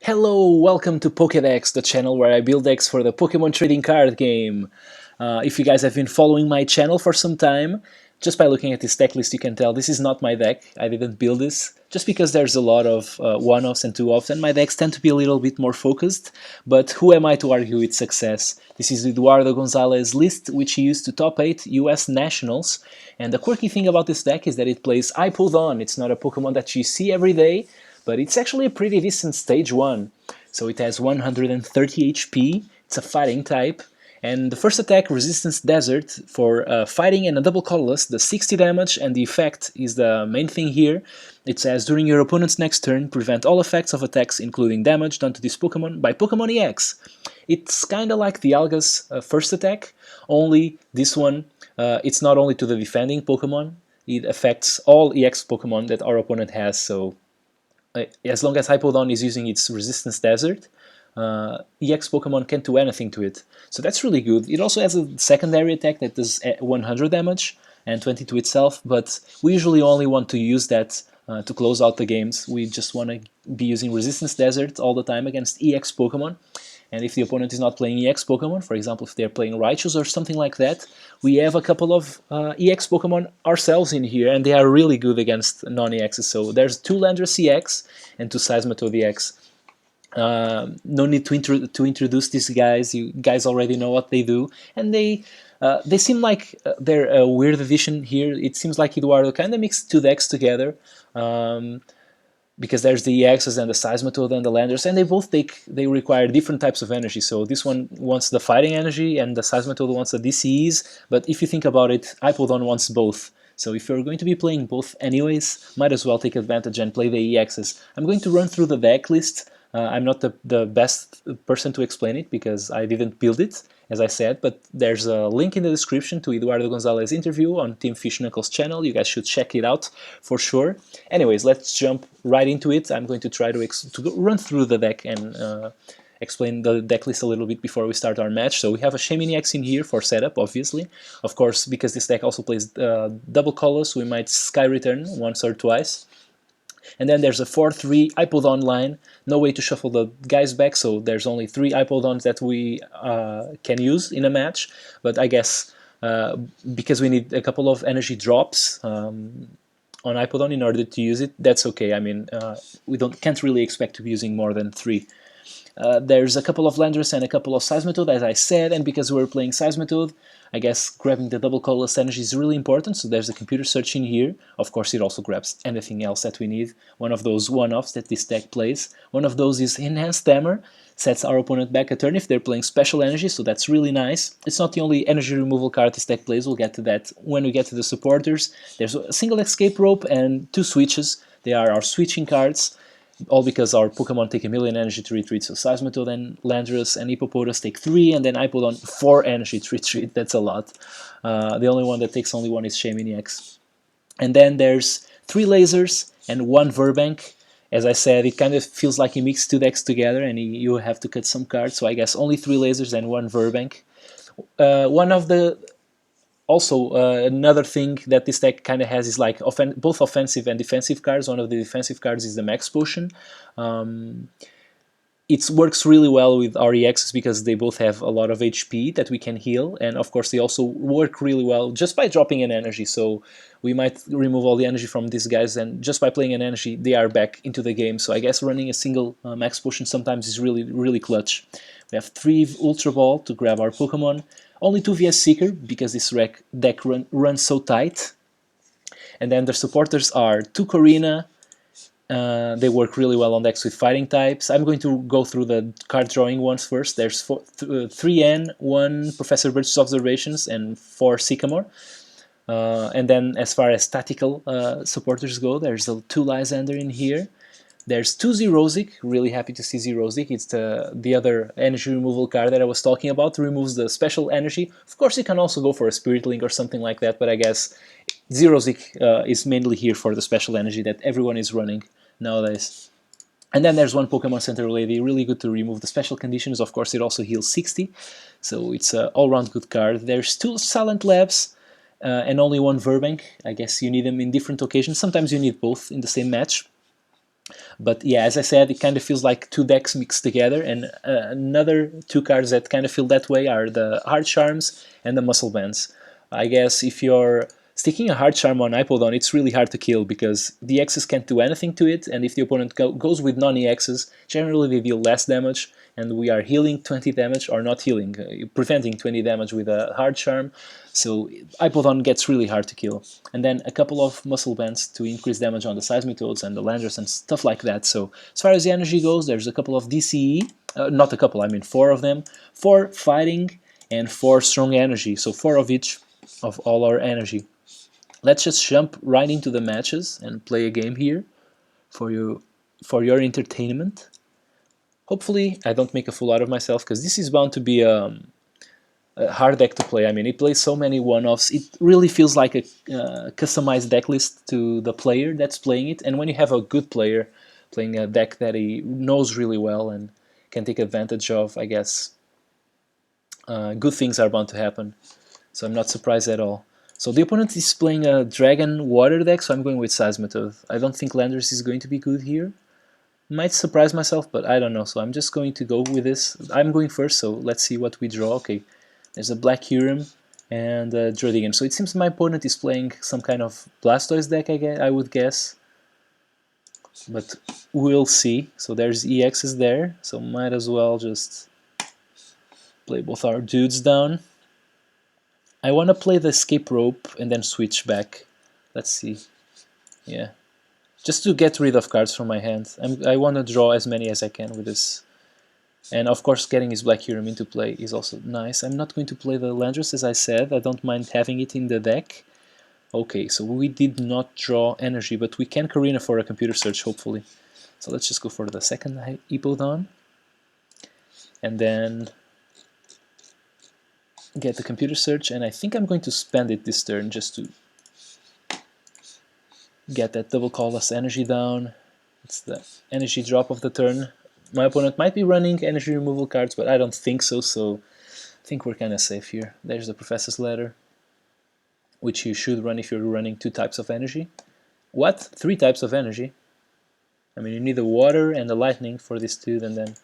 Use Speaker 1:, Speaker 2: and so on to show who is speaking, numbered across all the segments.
Speaker 1: Hello, welcome to Pokédex, the channel where I build decks for the Pokemon trading card game. If you guys have been following my channel for some time, just by looking at this deck list you can tell this is not my deck. I didn't build this, just because there's a lot of one-offs and two-offs, and my decks tend to be a little bit more focused, but who am I to argue its success? This is Eduardo Gonzalez list, which he used to top 8 US Nationals, and the quirky thing about this deck is that it plays Hippowdon. It's not a Pokemon that you see every day, but it's actually a pretty decent stage 1. So it has 130 HP, it's a fighting type, and the first attack, Resistance Desert, for fighting and a double colorless, the 60 damage, and the effect is the main thing here. It says, during your opponent's next turn, prevent all effects of attacks including damage done to this Pokemon by Pokemon EX. It's kinda like the Alga's first attack, only this one, it's not only to the defending Pokemon, it affects all EX Pokemon that our opponent has, so as long as Hippowdon is using its Resistance Desert, EX Pokemon can't do anything to it. So that's really good. It also has a secondary attack that does 100 damage and 20 to itself, but we usually only want to use that to close out the games. We just want to be using Resistance Desert all the time against EX Pokemon. And if the opponent is not playing EX Pokemon, for example, if they're playing Raichus or something like that, we have a couple of EX Pokemon ourselves in here, and they are really good against non-EXs. So there's 2 Landorus EX and 2 Seismitoad EX. No need to introduce these guys. You guys already know what they do, and they seem like they're a weird addition here. It seems like Eduardo kind of mixed 2 decks together. Because there's the EXs and the Seismitoad and the Landers, and they require different types of energy. So this one wants the fighting energy, and the Seismitoad wants the DCEs. But if you think about it, Hippowdon wants both. So if you're going to be playing both anyways, might as well take advantage and play the EXs. I'm going to run through the deck list. I'm not the best person to explain it because I didn't build it, as I said, but there's a link in the description to Eduardo Gonzalez interview on Team Fish Knuckles channel. You guys should check it out for sure. Anyways, let's jump right into it. I'm going to try to run through the deck and explain the deck list a little bit before we start our match. So we have a Shaymin EX in here for setup, obviously. Of course, because this deck also plays double colors, we might Sky Return once or twice. And then there's a 4-3 Hippowdon line, no way to shuffle the guys back, so there's only 3 Hippowdons that we can use in a match, but I guess because we need a couple of energy drops on Hippowdon in order to use it, that's okay. I mean, we can't really expect to be using more than 3. There's a couple of Landorus and a couple of Seismitoad, as I said, and because we're playing Seismitoad, I guess grabbing the double colorless energy is really important, so there's a computer search in here. Of course, it also grabs anything else that we need. One of those one-offs that this deck plays. One of those is Enhanced Hammer, sets our opponent back a turn if they're playing special energy, so that's really nice. It's not the only energy removal card this deck plays, we'll get to that when we get to the supporters. There's a single Escape Rope and 2 switches. They are our switching cards, all because our Pokemon take 1,000,000 energy to retreat, so Seismitoad and Landorus and Hippopotas take 3, and then Hippowdon 4 energy to retreat. That's a lot. The only one that takes only 1 is Shaymin EX. And then there's 3 lasers and 1 Verbank. As I said, it kind of feels like he mixed 2 decks together and you have to cut some cards, so I guess only 3 lasers and 1 Verbank. One of the Also, another thing that this deck kind of has is like both offensive and defensive cards. One of the defensive cards is the Max Potion. It works really well with REXs because they both have a lot of HP that we can heal, and of course they also work really well just by dropping an energy, so we might remove all the energy from these guys, and just by playing an energy they are back into the game, so I guess running a single Max Potion sometimes is really clutch. We have 3 Ultra Ball to grab our Pokemon, only 2 VS Seeker because this deck runs so tight, and then the supporters are 2 Corina. They work really well on decks with fighting types. I'm going to go through the card drawing ones first. There's 3N, 1 Professor Birch's Observations, and 4 Sycamore. And then as far as tactical supporters go, there's 2 Lysander in here. There's 2 Xerosic, really happy to see Xerosic. It's the other energy removal card that I was talking about, removes the special energy. Of course you can also go for a Spirit Link or something like that, but I guess Xerosic is mainly here for the special energy that everyone is running nowadays. And then there's 1 Pokemon Center Lady, really good to remove the special conditions. Of course it also heals 60, so it's an all-round good card. There's 2 Silent Labs and only 1 Verbank. I guess you need them in different occasions. Sometimes you need both in the same match. But yeah, as I said, it kind of feels like two decks mixed together, and another two cards that kind of feel that way are the Hard Charms and the Muscle Bands. I guess if you're sticking a Hard Charm on Hippowdon, it's really hard to kill because the X's can't do anything to it, and if the opponent goes with non-EXs, generally they deal less damage, and we are healing 20 damage, or not healing, preventing 20 damage with a Hard Charm, so Hippowdon gets really hard to kill. And then a couple of Muscle Bands to increase damage on the Seismitoads and the Landers and stuff like that. So as far as the energy goes, there's a couple of DCE, not a couple, I mean 4 of them, 4 fighting and 4 strong energy, so 4 of each of all our energy. Let's just jump right into the matches and play a game here for you, for your entertainment. Hopefully I don't make a fool out of myself, because this is bound to be a hard deck to play. I mean, it plays so many one-offs. It really feels like a customized deck list to the player that's playing it. And when you have a good player playing a deck that he knows really well and can take advantage of, I guess good things are bound to happen. So I'm not surprised at all. So the opponent is playing a Dragon Water deck, so I'm going with Seismitoad. I don't think Landers is going to be good here. Might surprise myself, but I don't know. So I'm just going to go with this. I'm going first, so let's see what we draw. Okay, there's a Black Hurim and a Drodigan. So it seems my opponent is playing some kind of Blastoise deck, I would guess. But we'll see. So there's EXs there, so might as well just play both our dudes down. I want to play the Escape Rope and then switch back. Let's see. Yeah. Just to get rid of cards from my hand. I want to draw as many as I can with this. And of course getting his Black Hurim into play is also nice. I'm not going to play the Landorus, as I said. I don't mind having it in the deck. Okay, so we did not draw energy, but we can Karina for a computer search, hopefully. So let's just go for the second Hippowdon. And then get the computer search, and I think I'm going to spend it this turn just to get that double colorless energy down. It's the energy drop of the turn. My opponent might be running energy removal cards, but I don't think so, so I think we're kind of safe here. There's the Professor's Ladder, which you should run if you're running 2 types of energy. What? 3 types of energy? I mean, you need the water and the lightning for this too, and then...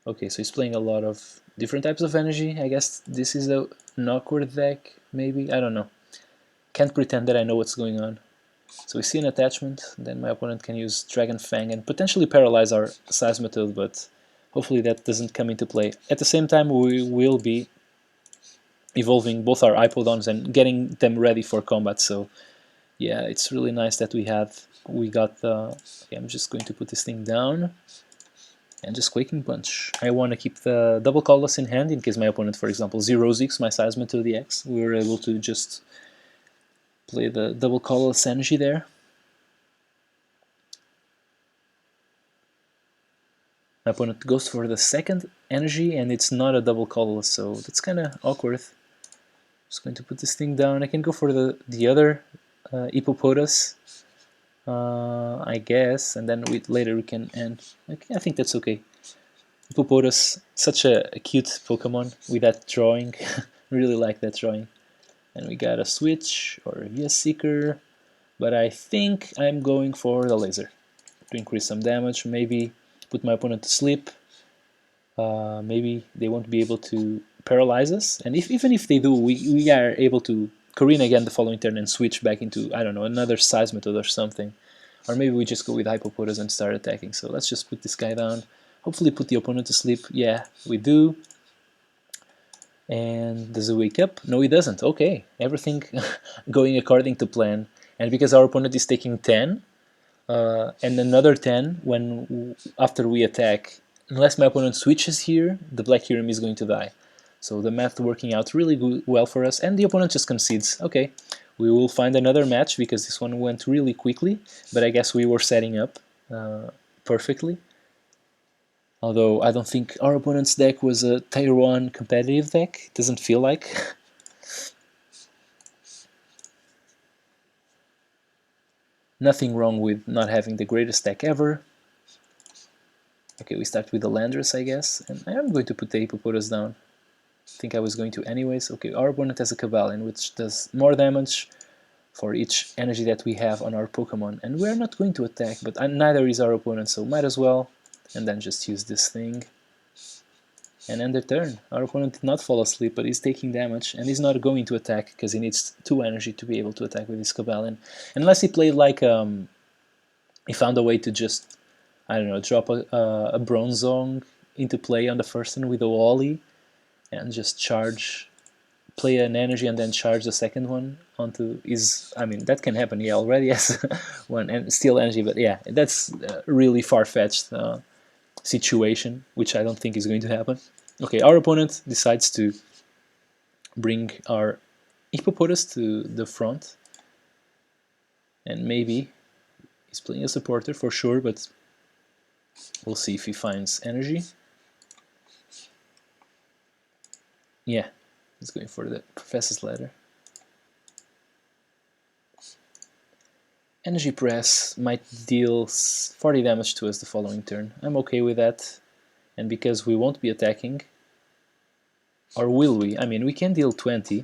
Speaker 1: Okay, so he's playing a lot of different types of energy. I guess this is an awkward deck, maybe? I don't know. Can't pretend that I know what's going on. So we see an attachment, then my opponent can use Dragon Fang and potentially paralyze our Seismitoad, but hopefully that doesn't come into play. At the same time, we will be evolving both our Hippowdons and getting them ready for combat, so yeah, it's really nice that we got the... Okay, I'm just going to put this thing down and just Quaking Punch. I want to keep the double colorless in hand in case my opponent, for example, zeroes my Seismitoad EX. We were able to just play the double colorless energy there. My opponent goes for the second energy, and it's not a double colorless, so that's kind of awkward. Just going to put this thing down. I can go for the other Hippopotas, I guess, and then later we can end. Okay, I think that's okay. Hippopotas, such a cute Pokemon with that drawing. Really like that drawing. And we got a Switch or a VS Seeker, but I think I'm going for the Laser to increase some damage, maybe put my opponent to sleep. Maybe they won't be able to paralyze us, and even if they do, we are able to Karina again the following turn and switch back into, I don't know, another Seismitoad or something. Or maybe we just go with Hippopotas and start attacking. So let's just put this guy down. Hopefully put the opponent to sleep. Yeah, we do. And does he wake up? No, he doesn't. Okay, everything going according to plan. And because our opponent is taking 10, and another 10 after we attack, unless my opponent switches here, the Black Hurim is going to die. So the math working out really well for us, and the opponent just concedes. Okay, we will find another match because this one went really quickly, but I guess we were setting up perfectly. Although I don't think our opponent's deck was a Tier 1 competitive deck. It doesn't feel like. Nothing wrong with not having the greatest deck ever. Okay, we start with the Landorus, I guess, and I am going to put the Hippopotas down. I think I was going to anyways. Okay, our opponent has a Cavalion, which does more damage. for each energy that we have on our Pokemon. And we're not going to attack, but neither is our opponent, so might as well. And then just use this thing. And end their turn. Our opponent did not fall asleep, but he's taking damage, and he's not going to attack because he needs 2 energy to be able to attack with his Cobalion. Unless he played like he found a way to just, I don't know, drop a Bronzong into play on the first turn with a Wally and just charge, play an energy and then charge the second one onto his. I mean, that can happen. He already has one and steal energy, but yeah, that's a really far-fetched situation, which I don't think is going to happen. Okay, our opponent decides to bring our Hippopotas to the front, and maybe he's playing a supporter for sure, but we'll see if he finds energy. Yeah, he's going for the Professor's Ladder. Energy Press might deal 40 damage to us the following turn. I'm okay with that, and because we won't be attacking, or will we? I mean, we can deal 20,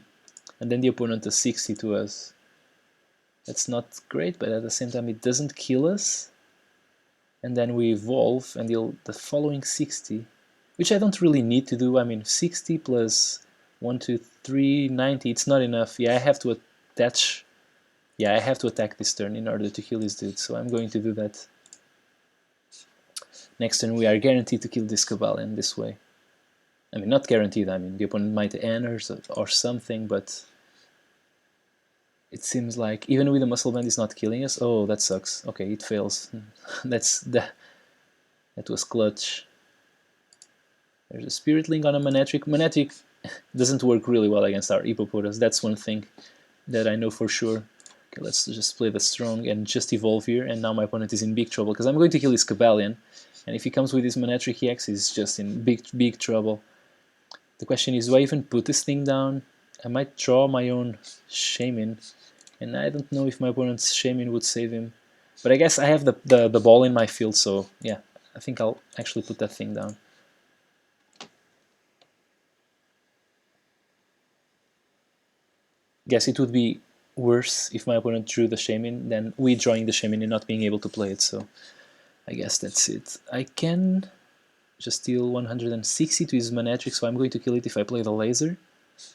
Speaker 1: and then the opponent does 60 to us. That's not great, but at the same time it doesn't kill us. And then we evolve and deal the following 60, which I don't really need to do. I mean, 60 plus 1, 2, 3, 90, it's not enough. Yeah, I have to attach. Yeah, I have to attack this turn in order to kill this dude, so I'm going to do that. Next turn we are guaranteed to kill this Cobalion this way. I mean, not guaranteed, I mean, the opponent might end or something, but it seems like even with the Muscle Band is not killing us. Oh, that sucks. Okay, it fails. That was clutch. There's a Spirit Link on a Manectric. Manectric doesn't work really well against our Hippopotas. That's one thing that I know for sure. Okay, let's just play the strong and just evolve here, and now my opponent is in big trouble because I'm going to kill his Cobalion, and if he comes with his Manectric EX, he's just in big trouble. The question is, do I even put this thing down? I might draw my own Shaman, and I don't know if my opponent's Shaman would save him, but I guess I have the ball in my field, so yeah, I think I'll actually put that thing down. Guess it would be worse if my opponent drew the Shaman than we drawing the Shaman and not being able to play it, so I guess that's it. I can just deal 160 to his Manectric, so I'm going to kill it if I play the Laser.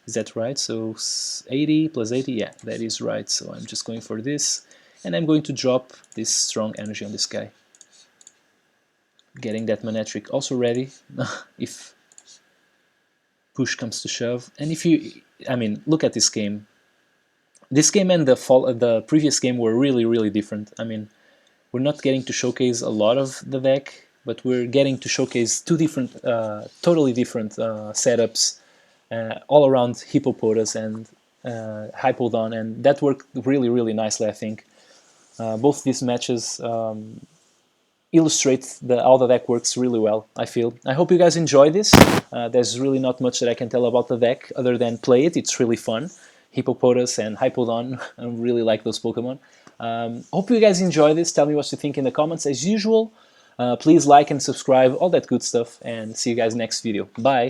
Speaker 1: Is that right? So 80 plus 80, yeah, that is right, so I'm just going for this, and I'm going to drop this strong energy on this guy. Getting that Manectric also ready, if push comes to shove. And if you, I mean, look at this game. This game and the previous game were really different. I mean, we're not getting to showcase a lot of the deck, but we're getting to showcase two different, totally different setups all around Hippopotas and Hippowdon, and that worked really nicely, I think. Both these matches illustrate how the deck works really well, I feel. I hope you guys enjoy this. There's really not much that I can tell about the deck other than play it. It's really fun. Hippopotas and Hippowdon, I really like those Pokemon. Hope you guys enjoy this. Tell me what you think in the comments. As usual, please like and subscribe, all that good stuff, and see you guys next video. Bye!